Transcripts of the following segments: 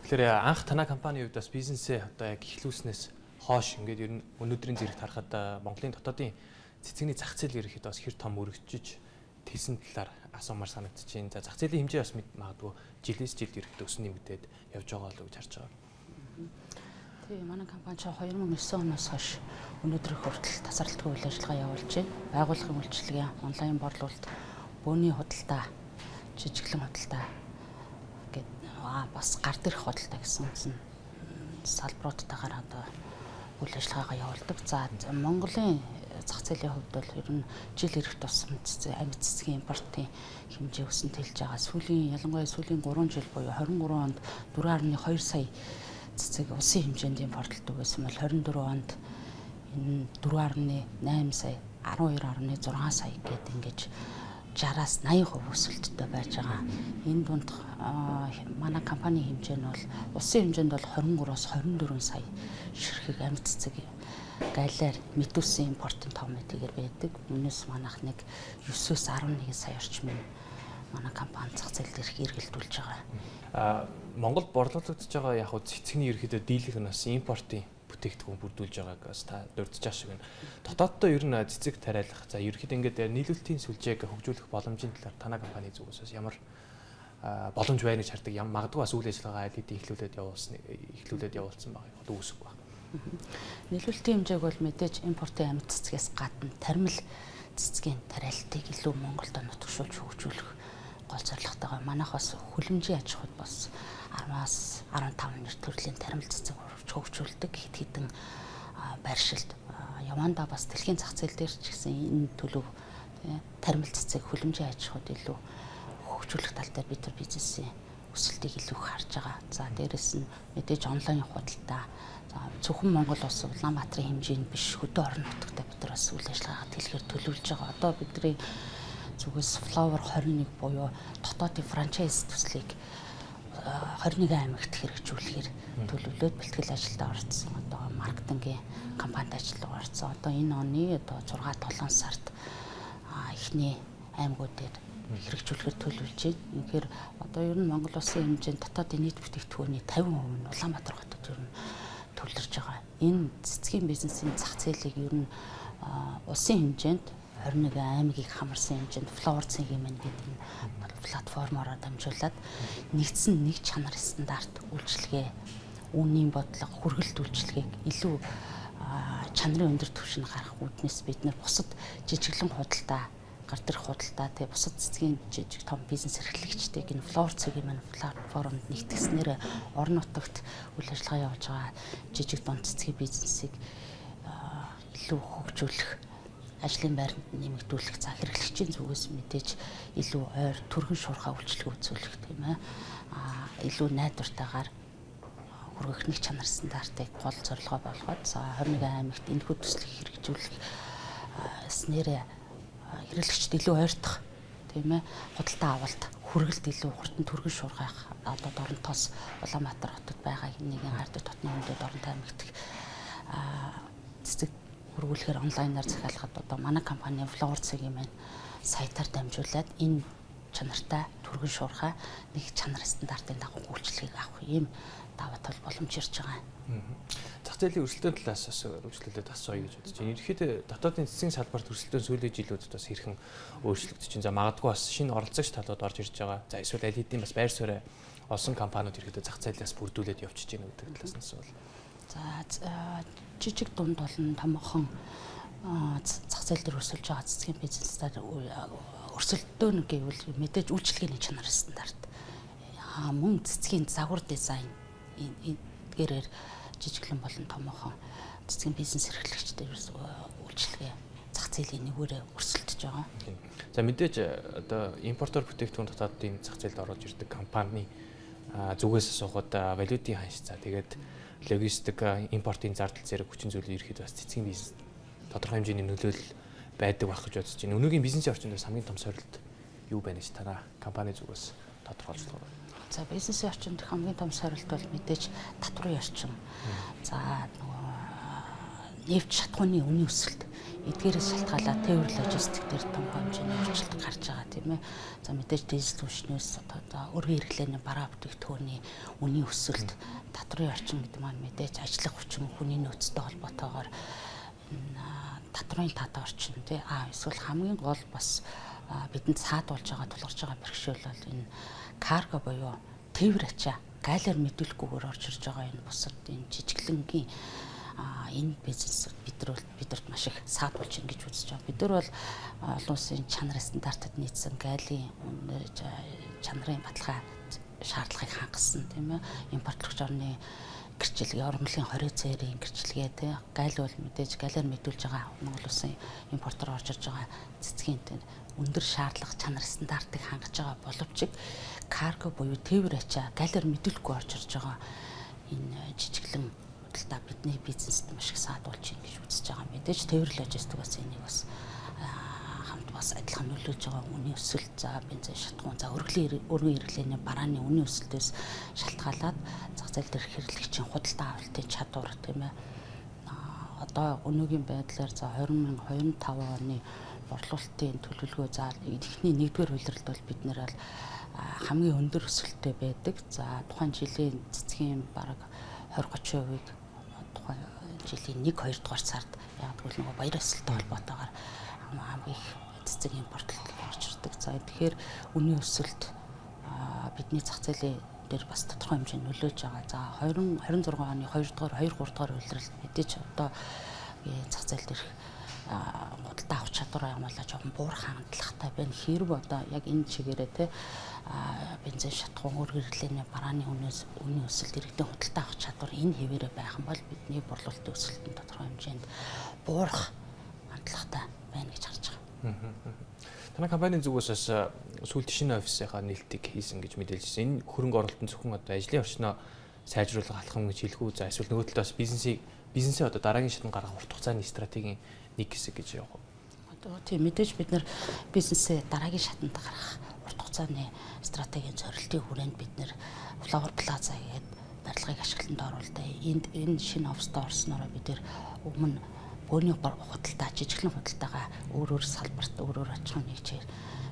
Тэгэхээр анх танай компанийн хувьд бас бизнесээ одоо яг эхлүүлснээс хойш ингээд ер нь өнөөдрийн зэрэгт харахад Монголын дотоодын цэцэгний зах зээл ерөөхдөө бас хэр том өргөжж тийсэн талаар асуумаар санагдчихээн. За зах зээлийн хэмжээ бас магадгүй жилээс жилд ерөөхдөө өснө нэмэгдээд явж байгаа л гэж харж байгаа. Тийм манай компани 2009 оноос хойш өнөөдрийн хүртэл тасралтгүй үйл ажиллагаа явуулж байна. Байгууллагын үйлчилгээ, онлайн борлуулалт, бөөний худалдаа, жижиглэн худалдаа бас гар дээрх худалдаа гэсэн салбаруудтайгаар одоо үйл ажиллагаагаа явуулдаг. За Монголын зах зээлийн хувьд бол ер нь жил ирэх тусам амьд цэцгийн импортын хэмжээ өсөнт хэлж байгаа. Ялангуяа сүүлийн 3 жил буюу 23 онд 4.2 сая цэцэг улсын хэмжээнд импортлдог байсан бол 24 онд энэ 4.8 сая, 12.6 сая гэдэг ингэж 60-аас 80% өсөлттэй байж байгаа. Энэ дунд манай компани хэмжээ нь бол улсын хэмжээнд бол 23-оос 24 сая ширхэг амьд цэцэг галаар мэдүүлсэн импортын том мэдээгээр байдаг. Үүнээс манайх нэг 9-өөс 11 сая орчмын манай компани зах зээлд ирэх эргэлдүүлж байгаа. Монголд борлуулагдж байгаа яг хөө цэцэгний ерөөхдөө дийлэнх нь бас импортын бүтээгдэхүүн бүрдүүлж байгааг бас та дурдж байгаа шиг байна. Дотооддоо ер нь цэцэг тариалах, за ерөөхдөө ингээд нийлүүлэлтийн сүлжээг хөгжүүлэх боломжийн талаар танай компани зүгээс ямар боломж байна гэж хардаг. Магадгүй бас үйл ажиллагаа аль хэдийн эхлүүлээд явуулсан байгаа юм үүсэх баг. Нийлүүлэлтийн хэмжээг бол мэдээж импортын амьд цэцгээс гадна тармил цэцгийн тариалтыг илүү Монголд нутагшуулж хөгжүүлэх гол зорилготойгоо манайх бас хүлэмжийн аж ахуйд бас 10-аас 15 нэр төрлийн тармил цэцэг хөгжүүлдэг хэд хэдэн байршилд явандаа бас дэлхийн зах зээл дээр ч гэсэн энэ төлөв тармил цэцэг хүлэмжийн аж ахуйд илүү хөгжүүлэх тал дээр бид нар бизнесийн өсөлтийг илүү харж байгаа. За дээрэс нь мэдээж онлайн худалдаа зөвхөн Монгол улс Улаанбаатарын хэмжээнд биш хөдөө орон нутагт бид нар бас үйл ажиллагаагаа дэлгэр төлөвлөж байгаа. Одоо бидний зүгээс Flower 21 буюу дотоодын франчайз төслийг 21 аймагт хэрэгжүүлэхээр төлөвлөд бэлтгэл ажилд орсон. Одоо маркетингийн компанид ажиллаж орсон. Одоо энэ оны одоо 6-7 сард эхний аймагуд дээр хэрэгжүүлэхээр төлөвлөж байна. Тэгэхээр одоо ер нь Монгол улсын хэмжээнд дотоодын нийт бүтээгдэхүүний 50% нь Улаанбаатар хотод ер нь төвлөрж байгаа. Энэ цэцгийн бизнесийн зах зээлийг ер нь улсын хэмжээнд 21 аймгийг хамарсан хэмжээнд Flower цэгийн мэн гэдэг платформороор дамжуулаад нэгдсэн нэг чанар стандарт үйлчилгээ, үнийн бодлого, хүргэлт үйлчилгээг илүү чанарын өндөр түвшинд гаргах үүднээс бид нэр бусад жижиглэн худалдаа, гар дээрх худалдаа, тэгээ бусад цэцгийн жижиг том бизнес эрхлэгчдийг энэ Flower цэгийн мэн платформонд нэгтгэснээр орон нутагт үйл ажиллагаа явуулж байгаа жижиг дунд цэцгийн бизнесийг илүү хөгжүүлэх, ажлын байранд нэмэгдүүлэх, за хэрэглэгчийн зүгээс мэдээж илүү ойр түргэн шуурхай үйлчлэг үзүүлэх тийм ээ. Илүү найдвартайгаар хүргэх нэг чанар стандартыг гол зорилгоо болгоод за 21 аймагт энэхүү төслийг хэрэгжүүлэх снэрэ хэрэглэгчд илүү ойртох тийм ээ. Худалдаа авалт, хүргэлт илүү хурдан түргэн шуурхайх одоо Доронтоос Улаанбаатар хотод байгаа нэгэн хард дотны хөндөд Доронтой аймагт цэцэг хөрвүүлэхээр онлайнаар захиалгад одоо манай компани Flower цэгийн маань сайтаар дамжуулаад энэ чанартай түргэн шуурхай нэг чанар стандартын дагуу үйлчлэгийг авах ийм даваа тал боломж ирж байгаа. Зах зээлийн өрсөлдөөн талаас бас өргөжлөлөд асууя гэж бодож байна. Ерөнхийдөө дотоодын цэцгийн салбарт өрсөлдөөн сүүлийн жилүүдэд бас хэрхэн өөрчлөгдөж байна. За магадгүй бас шинэ оролцогч талууд орж ирж байгаа. За эсвэл аль хэдийн бас байр суурь олсон компаниуд ерөнхийдөө зах зээлээс бүрдүүлээд явчихж байна гэдэг талаас нь асуувал. За жижиг дунд болон томоохон зах зээл дээр өрсөлдөж байгаа цэцгийн бизнесээр өрсөлдөөн гэвэл мэдээж үйлчилгээний чанар стандарт. Мөн цэцгийн загвар дизайн гэрээр жижиглэн болон томоохон цэцгийн бизнес эрхлэгчдэр үйлчилгээ зах зээлийн нэгээрээ өрсөлдөж байгаа. За мэдээж одоо импортоор бүтээгдэхүүн дотоодын зах зээлд орж ирдэг компани зүгээс асуухад валютын ханш за тэгээд логистик, импортын зардал зэрэг хүчин зүйлийн ерөөхдөө бас цэцгийн бизнес тодорхой хэмжээний нөлөөлөл байдаг байх гэж бодож байна. Өнөөгийн бизнесийн орчинд хамгийн том сорилт юу байна гэж танай компани зүгээс тодорхойлж байгаа. За бизнесийн орчинд хамгийн том сорилт бол мэдээж татварын орчин. За нөгөө нефт шатхууны үнийн өсөлт эдгээрээс шалтгаалаад тээвэр логистик дээр том хэмжээний өөрчлөлт гарч байгаа тийм ээ. За мэдээж дижитал түвшнээс одоо өргөн хэрэглээний бараа бүтээгдэхүүний үнийн өсөлт, татварын орчин гэдэг маань мэдээж ажиллах хүчин, хүний нөөцтэй холбоотойгоор татварын татаа орчин тий эсвэл хамгийн гол бас бидэнд саадуулж байгаа тулгарч байгаа бэрхшээл бол энэ карго буюу тээвэр ачаа гайлаар мэдүүлэхгүйгээр орж ирж байгаа энэ бусад энэ жижиглэнгийн энэ бизнес бидэрт маш их саадуулж ингэж үзэж байгаа. Бид нар бол олон улсын чанарын стандартад нийцсэн гайлын чанарын баталгаа шаардлагыг хангасан тийм ээ. Импортлогч орны гэрчлэгээ, ургамлын 20 цэрийн гэрчлэгээ тий гайл бол мэдээж гайлаар мэдүүлж байгаа Монгол улсын импортоор орж ирж байгаа цэцгийн тийм өндөр шаардлага чанар стандартыг хангаж байгаа боловч карго буюу тээвэр ачаа гайлаар мэдүүлэхгүй орж ирж байгаа энэ жижиглэн та бидний бизнест маш их саадуулж ийн гэж үзэж байгаа. Мэдээж тээвэр логистик бас энийг бас хамт бас адилхан нөлөөж байгаа. Үнийн өсөлт, за бензин шатхуун, за өргөн хэрэглээний барааны үнийн өсөлтөөс шалтгаалаад зах зээл дээрх хэрэглэгчийн худалдаа авалтын чадвар тийм ээ. Одоо өнөөгийн байдлаар за 2025 оны борлуулалтын төлөвлөгөө за эхний 1-р улиралд бол бид нэр бол хамгийн өндөр өсөлттэй байдаг. За тухайн жилийн цэцгийн бараг 20-30%-ийг тухайн жилийн 1-2 дугаар сард яг тэгвэл нөгөө баяр ёслолтой холбоотойгоор хамгийн их цэцэг импортлолт орж ирдэг. За тэгэхээр үнийн өсөлт бидний зах зээлийн дээр бас тодорхой хэмжээнд нөлөөж байгаа. За 2026 оны 2-3 дугаар улиралд мэдээж одоо зах зээл дээрх худалдаа авах чадвараа хамгаалаад жоохон буурах хандлагатай байна. Хэрв одоо яг энэ чигээрээ те бензин шатхуун өргөн хэрэглээний барааны үнийн өсөлт иргэдийн худалдаа авах чадвар энэ хэвээрээ байх юм бол бидний борлуулалтын өсөлтөнд тодорхой хэмжээнд буурах хандлагатай байна гэж харж байгаа. Танай компанийн зүгээс бас сүүлд шинэ офисынхаа нээлтийг хийсэн гэж мэдээлжсэн. Энэ хөрөнгө оруулалтын зөвхөн одоо ажлын орчноо сайжруулах алхам гэж хэлэх үү? За эсвэл нөгөө талаас бизнесээ одоо дараагийн шатнд гаргах урт хугацааны стратегийн нэг хэсэг гэж явах уу? Одоо тийм мэдээж бид нар бизнесээ дараагийн шатанд гаргах урт хугацааны стратегийн зорилтын хүрээнд бид нэр Flower Plaza гэдэг барилгыг ашиглалтанд оруулдаг. Энэ шинэ оффист орсноор бид нэр өмнө бөөний худалдаа, жижиглэн худалдаагаа өөр салбарт өөр очихын нэг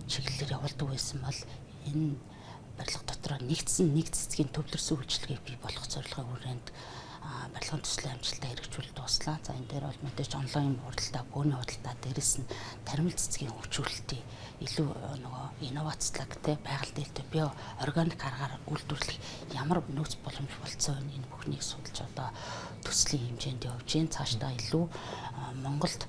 чиглэлээр явуулдаг байсан бол энэ барилга дотор нэгдсэн нэг цэцгийн төвлөрсөн үйлчилгээг бий болгох зорилгын хүрээнд барилгын төслийн амжилтаа хэрэгжүүлэлт туслаа. За энэ дээр бол мэдээж онлайн худалдаа, бөөний худалдаа, дээрэс нь таримл цэцгийн хөгжүүлэлтийг илүү нөгөө инновацлог те байгаль дээлтэй био органик аргаар үйлдвэрлэх ямар нөөц боломж болцоо энэ бүхнийг судалж одоо төслийн хэмжээнд явж гин цаашдаа илүү Монголд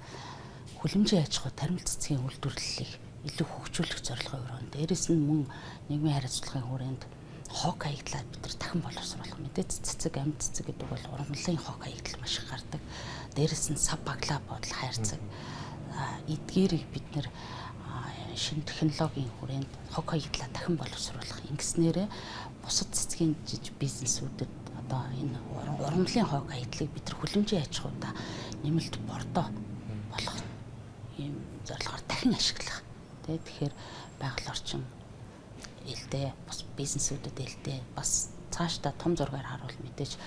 хүлэмжийн аж ахуй таримл цэцгийн үйлдвэрлэлийг илүү хөгжүүлэх зорилгын өрөөнд дээрэс нь мөн нийгмийн харилцагын хүрээнд хог хаягдлаар бид нар дахин боловсруулах мэдээ цэцэг амьд цэцэг гэдэг бол ургамлын хог хаягдал маш их гардаг. Дээрэс нь сав баглаа бодол хайрцаг эдгээрийг бид нар шинэ технологийн хүрээнд хог хаягдлаа дахин боловсруулах ингэснээрээ бусад цэцгийн бизнесүүдэд одоо энэ ургамлын хог хаягдлыг бид нар хүлэмжийн аж ахуйдаа нэмэлт бордоо болох ийм зорилгоор дахин ашиглах. Тэгэхээр байгаль орчин элдээ бас бизнесүүдэд элдээ бас цаашдаа том зургаар харуул мэдээж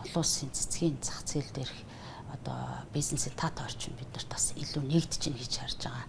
олон улсын цэцгийн зах зээл дээрх одоо бизнесийн тат орчин бид нарт бас илүү нэгдэж ийн гэж харж байгаа.